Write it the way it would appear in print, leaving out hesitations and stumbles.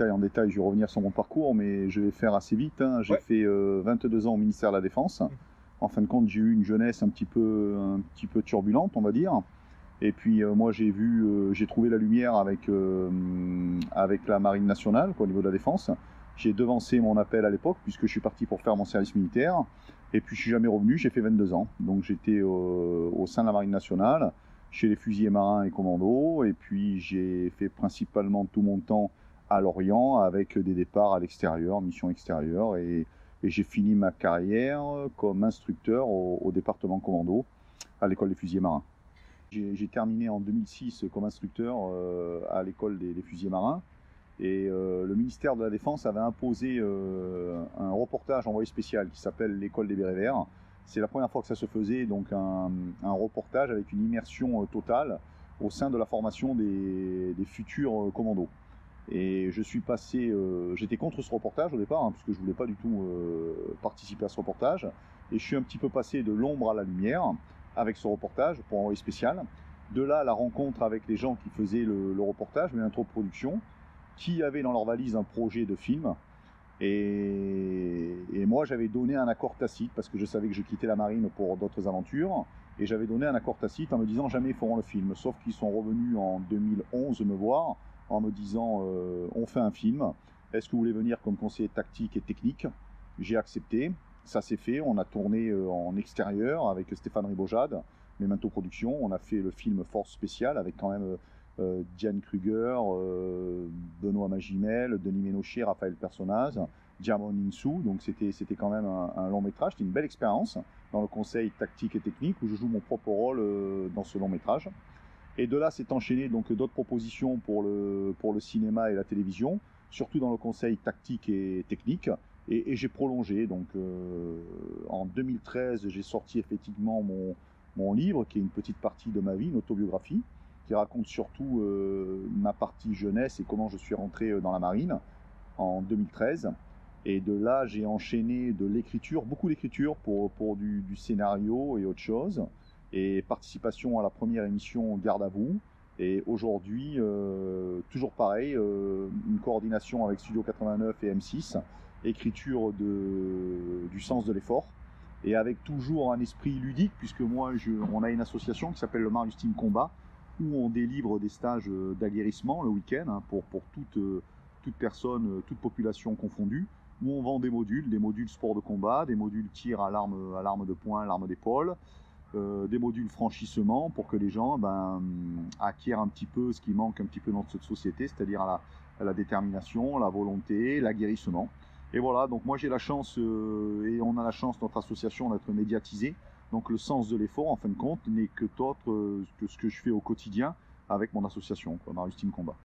en détail, je vais revenir sur mon parcours, mais je vais faire assez vite. Hein. J'ai fait 22 ans au ministère de la Défense. En fin de compte, j'ai eu une jeunesse un petit peu turbulente, on va dire. Et puis moi, j'ai trouvé la lumière avec la Marine nationale, quoi, au niveau de la Défense. J'ai devancé mon appel à l'époque, puisque je suis parti pour faire mon service militaire. Et puis je suis jamais revenu, j'ai fait 22 ans. Donc j'étais au sein de la Marine nationale, chez les fusiliers marins et commandos. Et puis j'ai fait principalement tout mon temps à Lorient, avec des départs à l'extérieur, missions extérieures. Et j'ai fini ma carrière comme instructeur au département commando, à l'école des fusiliers marins. J'ai terminé en 2006 comme instructeur à l'école des fusiliers marins. Et le ministère de la Défense avait imposé un reportage envoyé spécial qui s'appelle l'école des bérets verts. C'est la première fois que ça se faisait, donc un reportage avec une immersion totale au sein de la formation des futurs commandos. Et je suis passé, j'étais contre ce reportage au départ, hein, parce que je voulais pas du tout participer à ce reportage. Et je suis un petit peu passé de l'ombre à la lumière avec ce reportage pour envoyé spécial. De là, la rencontre avec les gens qui faisaient le reportage, mais l'intro-production, qui avaient dans leur valise un projet de film. Et moi, j'avais donné un accord tacite, parce que je savais que je quittais la marine pour d'autres aventures, et j'avais donné un accord tacite en me disant jamais ils feront le film. Sauf qu'ils sont revenus en 2011 me voir, en me disant on fait un film, est-ce que vous voulez venir comme conseiller tactique et technique? J'ai accepté, ça s'est fait, on a tourné en extérieur avec Stéphane Ribojade, Memento Productions, on a fait le film Force Spéciale avec quand même Diane Kruger, Benoît Magimel, Denis Ménochet, Raphaël Personnaz, Diamond Insou, donc c'était quand même un long métrage, c'était une belle expérience dans le conseil tactique et technique où je joue mon propre rôle dans ce long métrage. Et de là s'est enchaîné donc d'autres propositions pour le cinéma et la télévision, surtout dans le conseil tactique et technique. Et j'ai prolongé, donc en 2013 j'ai sorti effectivement mon livre qui est une petite partie de ma vie, une autobiographie, qui raconte surtout ma partie jeunesse et comment je suis rentré dans la marine en 2013. Et de là, j'ai enchaîné de l'écriture, beaucoup d'écriture pour du scénario et autre chose. Et participation à la première émission Garde à vous. Et aujourd'hui, toujours pareil, une coordination avec Studio 89 et M6, écriture du sens de l'effort. Et avec toujours un esprit ludique, puisque moi, on a une association qui s'appelle le Marius Team Combat, où on délivre des stages d'aguerrissement le week-end hein, pour toute personne, toute population confondue, où on vend des modules sport de combat, des modules tir à l'arme de poing, l'arme d'épaule, des modules franchissement pour que les gens acquièrent un petit peu ce qui manque un petit peu dans cette société, c'est-à-dire la détermination, la volonté, l'aguerrissement. Et voilà, donc moi j'ai la chance, et on a la chance, notre association, d'être médiatisée. Donc le sens de l'effort, en fin de compte, n'est que autre que ce que je fais au quotidien avec mon association, Marius Team Combat.